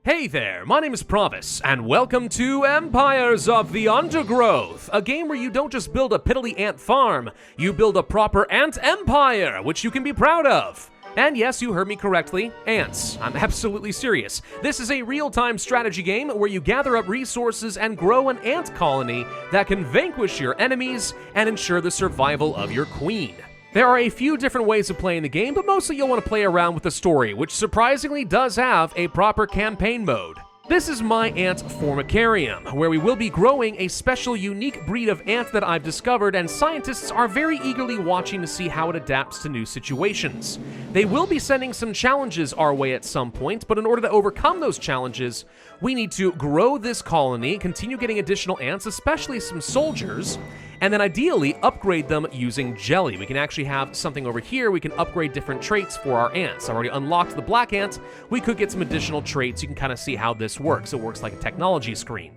Hey there, my name is Pravus, and welcome to Empires of the Undergrowth, a game where you don't just build a piddly ant farm, you build a proper ant empire, which you can be proud of. And yes, you heard me correctly, ants. I'm absolutely serious. This is a real-time strategy game where you gather up resources and grow an ant colony that can vanquish your enemies and ensure the survival of your queen. There are a few different ways of playing the game, but mostly you'll want to play around with the story, which surprisingly does have a proper campaign mode. This is my ant Formicarium, where we will be growing a special unique breed of ant that I've discovered, and scientists are very eagerly watching to see how it adapts to new situations. They will be sending some challenges our way at some point, but in order to overcome those challenges, we need to grow this colony, continue getting additional ants, especially some soldiers, and then ideally upgrade them using jelly. We can actually have something over here. We can upgrade different traits for our ants. I've already unlocked the black ant. We could get some additional traits. You can kind of see how this works. It works like a technology screen.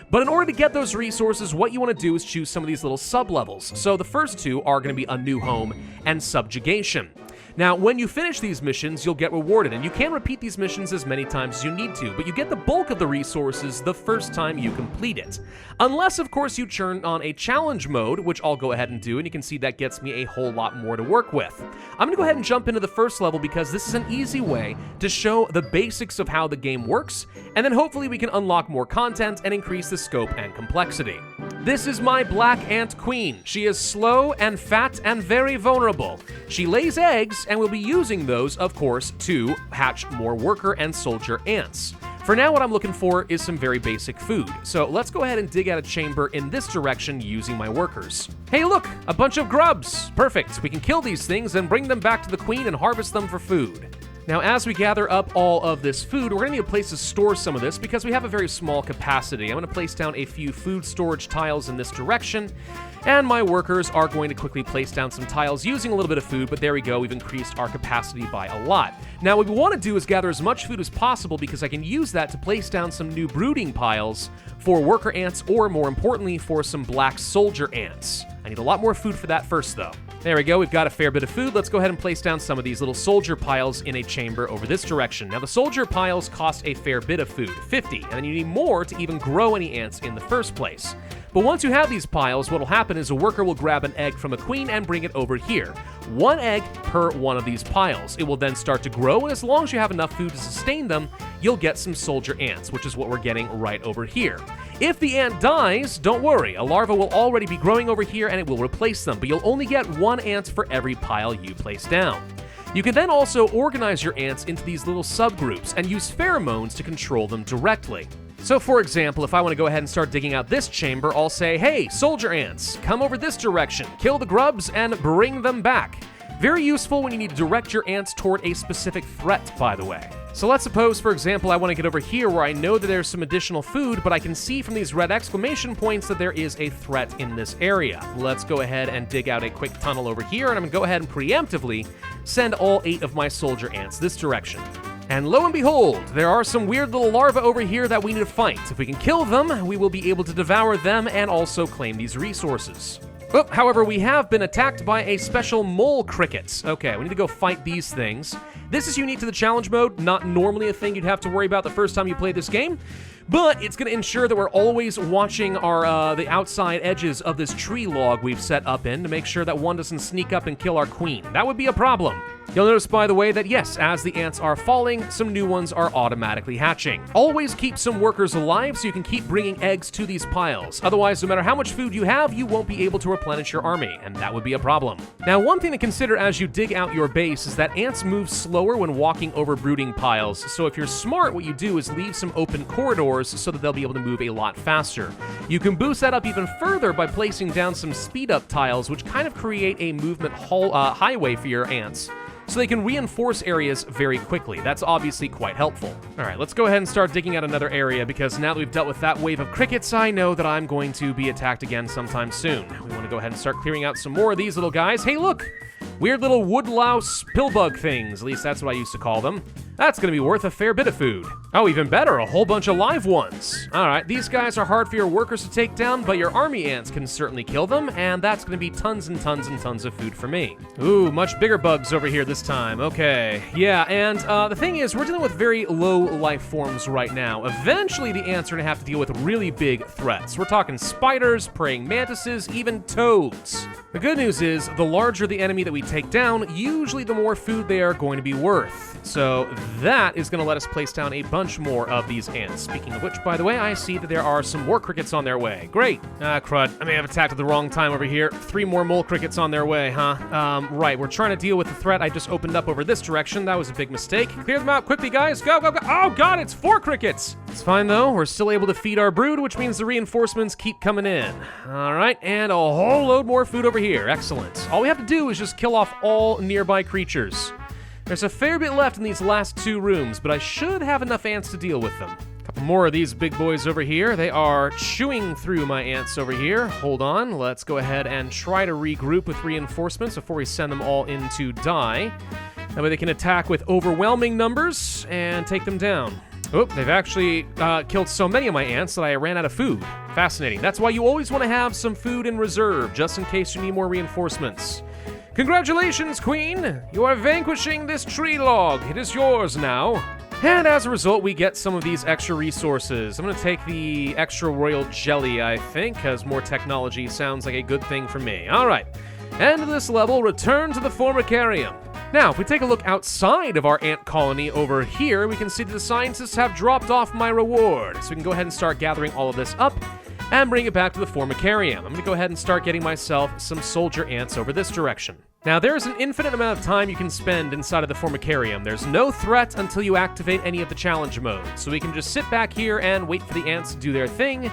But in order to get those resources, what you want to do is choose some of these little sub-levels. So the first two are going to be a new home and subjugation. Now, when you finish these missions, you'll get rewarded, and you can repeat these missions as many times as you need to, but you get the bulk of the resources the first time you complete it. Unless, of course, you turn on a challenge mode, which I'll go ahead and do, and you can see that gets me a whole lot more to work with. I'm gonna go ahead and jump into the first level because this is an easy way to show the basics of how the game works, and then hopefully we can unlock more content and increase the scope and complexity. This is my black ant queen. She is slow and fat and very vulnerable. She lays eggs, and we'll be using those, of course, to hatch more worker and soldier ants. For now, what I'm looking for is some very basic food. So let's go ahead and dig out a chamber in this direction using my workers. Hey, look, a bunch of grubs. Perfect. We can kill these things and bring them back to the queen and harvest them for food. Now, as we gather up all of this food, we're going to need a place to store some of this because we have a very small capacity. I'm going to place down a few food storage tiles in this direction, and my workers are going to quickly place down some tiles using a little bit of food, but there we go, we've increased our capacity by a lot. Now, what we want to do is gather as much food as possible because I can use that to place down some new brooding piles for worker ants, or more importantly, for some black soldier ants. I need a lot more food for that first, though. There we go, we've got a fair bit of food. Let's go ahead and place down some of these little soldier piles in a chamber over this direction. Now, the soldier piles cost a fair bit of food, 50, and then you need more to even grow any ants in the first place. But once you have these piles, what will happen is a worker will grab an egg from a queen and bring it over here. One egg per one of these piles. It will then start to grow, and as long as you have enough food to sustain them, you'll get some soldier ants, which is what we're getting right over here. If the ant dies, don't worry, a larva will already be growing over here and it will replace them, but you'll only get one ant for every pile you place down. You can then also organize your ants into these little subgroups and use pheromones to control them directly. So for example, if I want to go ahead and start digging out this chamber, I'll say, hey, soldier ants, come over this direction, kill the grubs, and bring them back. Very useful when you need to direct your ants toward a specific threat, by the way. So let's suppose, for example, I want to get over here where I know that there's some additional food, but I can see from these red exclamation points that there is a threat in this area. Let's go ahead and dig out a quick tunnel over here, and I'm going to go ahead and preemptively send all 8 of my soldier ants this direction. And lo and behold, there are some weird little larvae over here that we need to fight. If we can kill them, we will be able to devour them and also claim these resources. Oh, however, we have been attacked by a special mole cricket. Okay, we need to go fight these things. This is unique to the challenge mode, not normally a thing you'd have to worry about the first time you play this game, but it's going to ensure that we're always watching our the outside edges of this tree log we've set up in to make sure that one doesn't sneak up and kill our queen. That would be a problem. You'll notice, by the way, that yes, as the ants are falling, some new ones are automatically hatching. Always keep some workers alive so you can keep bringing eggs to these piles. Otherwise, no matter how much food you have, you won't be able to replenish your army, and that would be a problem. Now, one thing to consider as you dig out your base is that ants move slower when walking over brooding piles, so if you're smart, what you do is leave some open corridors so that they'll be able to move a lot faster. You can boost that up even further by placing down some speed-up tiles, which kind of create a movement highway for your ants, so they can reinforce areas very quickly. That's obviously quite helpful. All right, let's go ahead and start digging out another area, because now that we've dealt with that wave of crickets, I know that I'm going to be attacked again sometime soon. We want to go ahead and start clearing out some more of these little guys. Hey, look! Weird little woodlouse pillbug things. At least that's what I used to call them. That's gonna be worth a fair bit of food. Oh, even better, a whole bunch of live ones. All right, these guys are hard for your workers to take down, but your army ants can certainly kill them, and that's gonna be tons and tons and tons of food for me. Ooh, much bigger bugs over here this time. Okay, yeah, and the thing is, we're dealing with very low life forms right now. Eventually, the ants are gonna have to deal with really big threats. We're talking spiders, praying mantises, even toads. The good news is, the larger the enemy that we take down, usually the more food they are going to be worth. So that is going to let us place down a bunch more of these ants. Speaking of which, by the way, I see that there are some more crickets on their way. Great. Ah, crud. I may have attacked at the wrong time over here. 3 more mole crickets on their way, huh? Right. We're trying to deal with the threat I just opened up over this direction. That was a big mistake. Clear them out quickly, guys. Go, go, go. Oh, God, it's 4 crickets. It's fine, though. We're still able to feed our brood, which means the reinforcements keep coming in. All right, and a whole load more food over here. Excellent. All we have to do is just kill off all nearby creatures. There's a fair bit left in these last 2 rooms, but I should have enough ants to deal with them. A couple more of these big boys over here. They are chewing through my ants over here. Hold on, let's go ahead and try to regroup with reinforcements before we send them all in to die. That way they can attack with overwhelming numbers and take them down. Oh, they've actually killed so many of my ants that I ran out of food. Fascinating. That's why you always want to have some food in reserve, just in case you need more reinforcements. Congratulations, Queen! You are vanquishing this tree log. It is yours now. And as a result, we get some of these extra resources. I'm going to take the extra royal jelly, I think, because more technology sounds like a good thing for me. All right. End of this level, return to the Formicarium. Now, if we take a look outside of our ant colony over here, we can see that the scientists have dropped off my reward. So we can go ahead and start gathering all of this up and bring it back to the Formicarium. I'm going to go ahead and start getting myself some soldier ants over this direction. Now, there's an infinite amount of time you can spend inside of the Formicarium. There's no threat until you activate any of the challenge modes, so we can just sit back here and wait for the ants to do their thing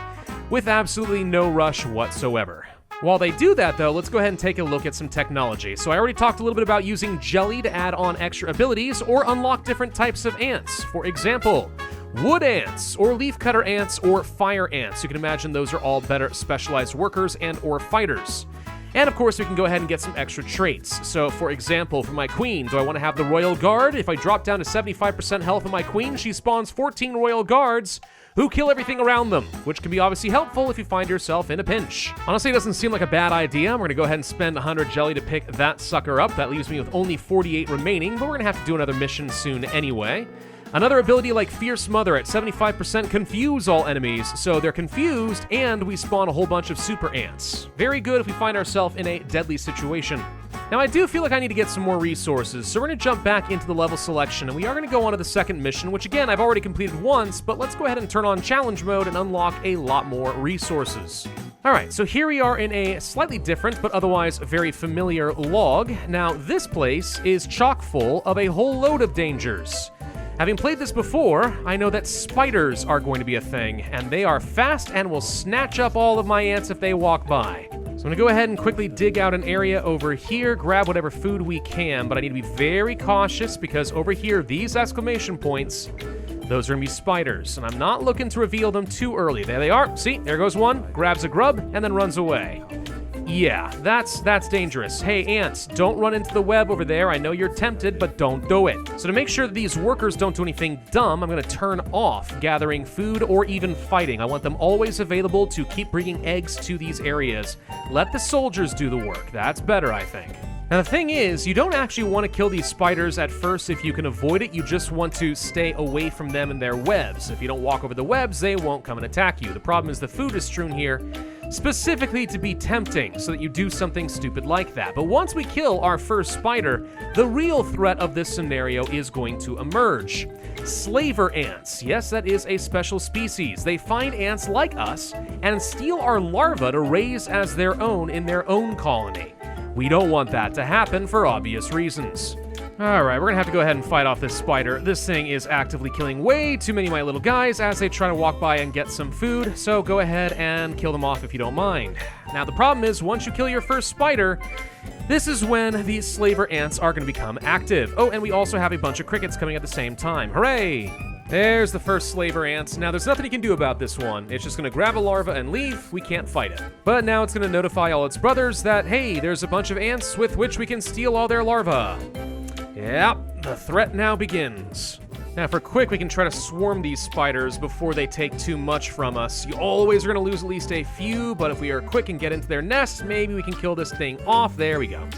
with absolutely no rush whatsoever. While they do that, though, let's go ahead and take a look at some technology. So I already talked a little bit about using jelly to add on extra abilities or unlock different types of ants. For example, wood ants, or leafcutter ants, or fire ants. You can imagine those are all better specialized workers and or fighters. And of course, we can go ahead and get some extra traits. So for example, for my queen, do I want to have the Royal Guard? If I drop down to 75% health of my queen, she spawns 14 Royal Guards who kill everything around them, which can be obviously helpful if you find yourself in a pinch. Honestly, it doesn't seem like a bad idea. We're gonna go ahead and spend 100 jelly to pick that sucker up. That leaves me with only 48 remaining, but we're gonna have to do another mission soon anyway. Another ability like Fierce Mother at 75% confuse all enemies, so they're confused and we spawn a whole bunch of super ants. Very good if we find ourselves in a deadly situation. Now I do feel like I need to get some more resources, so we're going to jump back into the level selection and we are going to go on to the second mission, which again I've already completed once, but let's go ahead and turn on challenge mode and unlock a lot more resources. Alright, so here we are in a slightly different but otherwise very familiar log. Now this place is chock full of a whole load of dangers. Having played this before, I know that spiders are going to be a thing, and they are fast and will snatch up all of my ants if they walk by. So I'm gonna go ahead and quickly dig out an area over here, grab whatever food we can, but I need to be very cautious because over here, these exclamation points, those are gonna be spiders, and I'm not looking to reveal them too early. There they are. See, there goes one, grabs a grub, and then runs away. Yeah, that's dangerous. Hey, ants, don't run into the web over there. I know you're tempted, but don't do it. So to make sure that these workers don't do anything dumb, I'm gonna turn off gathering food or even fighting. I want them always available to keep bringing eggs to these areas. Let the soldiers do the work. That's better, I think. Now the thing is, you don't actually want to kill these spiders at first if you can avoid it. You just want to stay away from them and their webs. If you don't walk over the webs, they won't come and attack you. The problem is the food is strewn here specifically to be tempting so that you do something stupid like that. But once we kill our first spider, the real threat of this scenario is going to emerge. Slaver ants. Yes, that is a special species. They find ants like us and steal our larvae to raise as their own in their own colony. We don't want that to happen for obvious reasons. Alright, we're gonna have to go ahead and fight off this spider. This thing is actively killing way too many of my little guys as they try to walk by and get some food, so go ahead and kill them off if you don't mind. Now the problem is, once you kill your first spider, this is when these slaver ants are gonna become active. Oh, and we also have a bunch of crickets coming at the same time. Hooray! There's the first slaver ants. Now, there's nothing you can do about this one. It's just gonna grab a larva and leave. We can't fight it. But now it's gonna notify all its brothers that, hey, there's a bunch of ants with which we can steal all their larvae. Yep, the threat now begins. Now, if we're quick, we can try to swarm these spiders before they take too much from us. You always are going to lose at least a few, but if we are quick and get into their nests, maybe we can kill this thing off. There we go.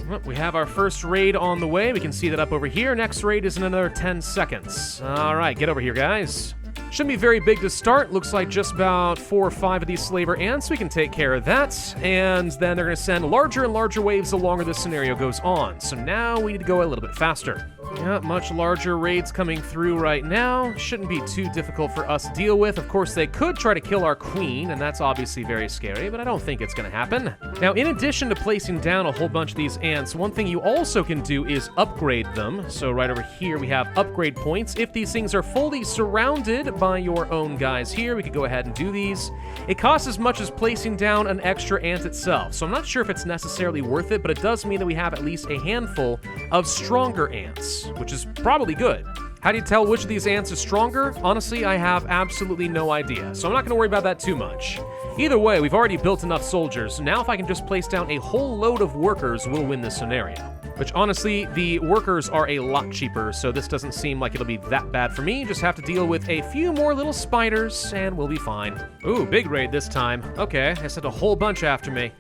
Well, we have our first raid on the way. We can see that up over here. Next raid is in another 10 seconds. All right, get over here, guys. Shouldn't be very big to start. Looks like just about 4 or 5 of these slaver ants. We can take care of that. And then they're going to send larger and larger waves the longer this scenario goes on. So now we need to go a little bit faster. Yeah, much larger raids coming through right now. Shouldn't be too difficult for us to deal with. Of course, they could try to kill our queen, and that's obviously very scary, but I don't think it's going to happen. Now, in addition to placing down a whole bunch of these ants, one thing you also can do is upgrade them. So right over here, we have upgrade points. If these things are fully surrounded by your own guys here, we could go ahead and do these. It costs as much as placing down an extra ant itself, so I'm not sure if it's necessarily worth it, but it does mean that we have at least a handful of stronger ants, which is probably good. How do you tell which of these ants is stronger? Honestly, I have absolutely no idea, so I'm not going to worry about that too much. Either way, we've already built enough soldiers. Now if I can just place down a whole load of workers, we'll win this scenario. Which, honestly, the workers are a lot cheaper, so this doesn't seem like it'll be that bad for me. Just have to deal with a few more little spiders, and we'll be fine. Ooh, big raid this time. Okay, I sent a whole bunch after me.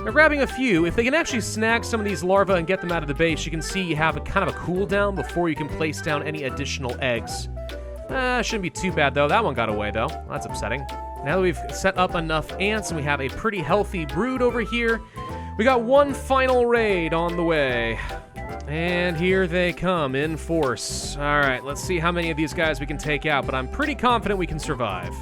They're grabbing a few. If they can actually snag some of these larvae and get them out of the base, you can see you have a kind of a cooldown before you can place down any additional eggs. Shouldn't be too bad, though. That one got away, though. That's upsetting. Now that we've set up enough ants and we have a pretty healthy brood over here, we got one final raid on the way. And here they come in force. All right, let's see how many of these guys we can take out, but I'm pretty confident we can survive.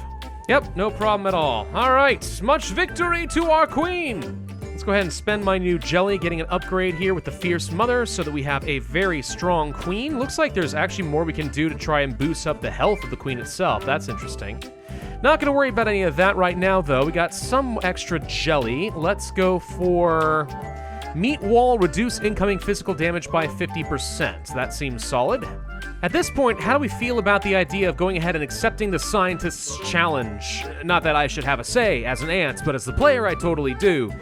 Yep, no problem at all. All right, much victory to our queen. Let's go ahead and spend my new jelly getting an upgrade here with the Fierce Mother so that we have a very strong queen. Looks like there's actually more we can do to try and boost up the health of the queen itself. That's interesting. Not gonna worry about any of that right now, though. We got some extra jelly. Let's go for meat wall, reduce incoming physical damage by 50%. That seems solid. At this point, how do we feel about the idea of going ahead and accepting the scientist's challenge? Not that I should have a say as an ant, but as the player, I totally do.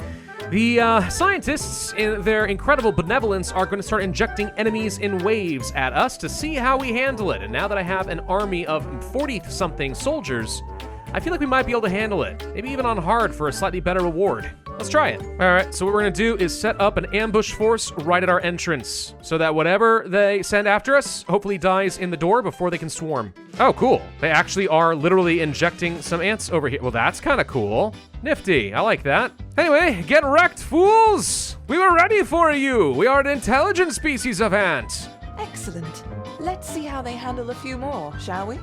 The scientists, in their incredible benevolence, are going to start injecting enemies in waves at us to see how we handle it. And now that I have an army of 40-something soldiers, I feel like we might be able to handle it. Maybe even on hard for a slightly better reward. Let's try it. All right, so what we're going to do is set up an ambush force right at our entrance so that whatever they send after us hopefully dies in the door before they can swarm. Oh, cool. They actually are literally injecting some ants over here. Well, that's kind of cool. Nifty. I like that. Anyway, get wrecked, fools! We were ready for you! We are an intelligent species of ant! Excellent. Let's see how they handle a few more, shall we?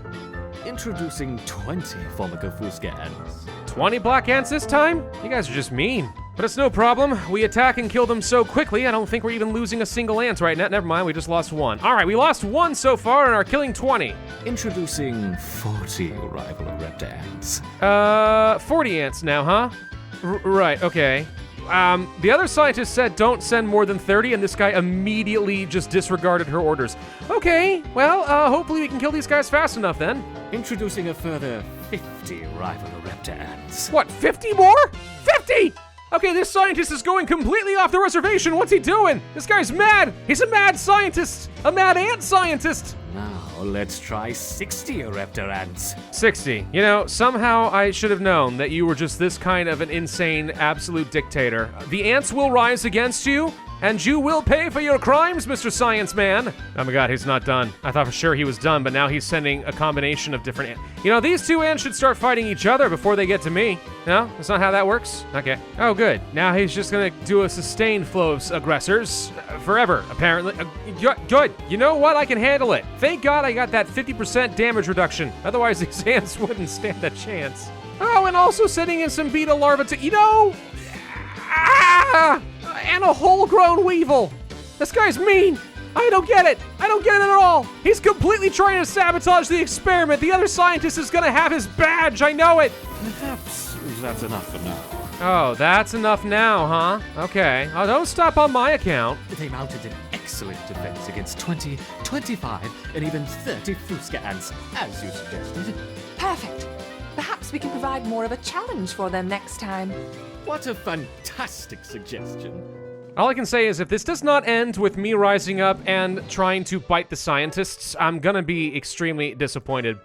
Introducing 20 Formicarium ants. 20 black ants this time? You guys are just mean. But it's no problem. We attack and kill them so quickly, I don't think we're even losing a single ant right now. Never mind, we just lost one. All right, we lost one so far and are killing 20. Introducing 40 rival reptar ants. 40 ants now, huh? Right, okay. The other scientist said don't send more than 30, and this guy immediately just disregarded her orders. Okay, well, hopefully we can kill these guys fast enough then. Introducing a further 50 rival reptar ants. What, 50 more? 50! Okay, this scientist is going completely off the reservation. What's he doing? This guy's mad. He's a mad scientist. A mad ant scientist. Now, let's try 60 reptar ants. 60. You know, somehow I should have known that you were just this kind of an insane, absolute dictator. The ants will rise against you, and you will pay for your crimes, Mr. Science Man. Oh my god, he's not done. I thought for sure he was done, but now he's sending a combination of different ants. You know, these two ants should start fighting each other before they get to me. No? That's not how that works? Okay. Oh, good. Now he's just gonna do a sustained flow of aggressors. Forever, apparently. Good. You know what? I can handle it. Thank God I got that 50% damage reduction. Otherwise, these ants wouldn't stand a chance. Oh, and also sending in some beta larvae to, you know... and a whole-grown weevil. This guy's mean. I don't get it. I don't get it at all. He's completely trying to sabotage the experiment. The other scientist is gonna have his badge. I know it. Perhaps that's enough for now. Oh, that's enough now, huh? Okay. Oh, don't stop on my account. They mounted an excellent defense against 20, 25, and even 30 Fuska ants, as you suggested. Perfect. Perhaps we can provide more of a challenge for them next time. What a fantastic suggestion. All I can say is if this does not end with me rising up and trying to bite the scientists, I'm gonna be extremely disappointed.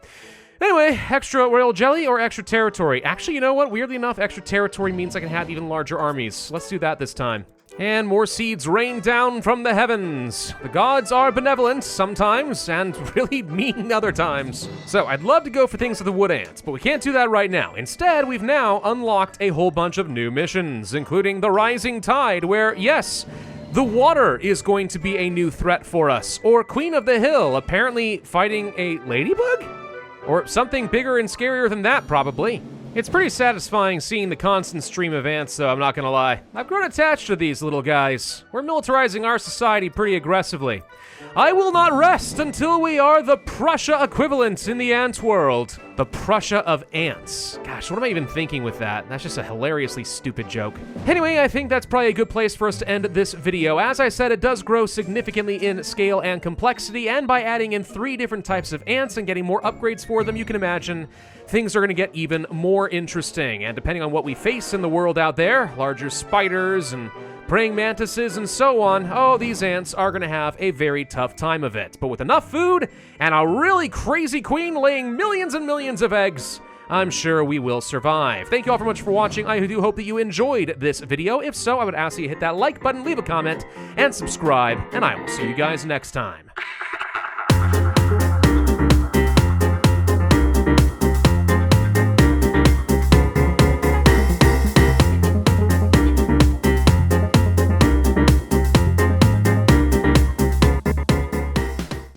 Anyway, extra royal jelly or extra territory? Actually, you know what? Weirdly enough, extra territory means I can have even larger armies. Let's do that this time. And more seeds rain down from the heavens. The gods are benevolent sometimes and really mean other times. So I'd love to go for things with the wood ants, but we can't do that right now. Instead, we've now unlocked a whole bunch of new missions, including the Rising Tide, where, yes, the water is going to be a new threat for us. Or Queen of the Hill, apparently fighting a ladybug? Or something bigger and scarier than that, probably. It's pretty satisfying seeing the constant stream of ants, though, I'm not gonna lie. I've grown attached to these little guys. We're militarizing our society pretty aggressively. I will not rest until we are the Prussia equivalent in the ant world. The Prussia of ants. Gosh, what am I even thinking with that? That's just a hilariously stupid joke. Anyway, I think that's probably a good place for us to end this video. As I said, it does grow significantly in scale and complexity, and by adding in 3 different types of ants and getting more upgrades for them, you can imagine things are going to get even more interesting. And depending on what we face in the world out there, larger spiders and praying mantises and so on, oh, these ants are going to have a very tough time of it. But with enough food and a really crazy queen laying millions and millions of eggs, I'm sure we will survive. Thank you all very much for watching. I do hope that you enjoyed this video. If so, I would ask you to hit that like button, leave a comment, and subscribe, and I will see you guys next time.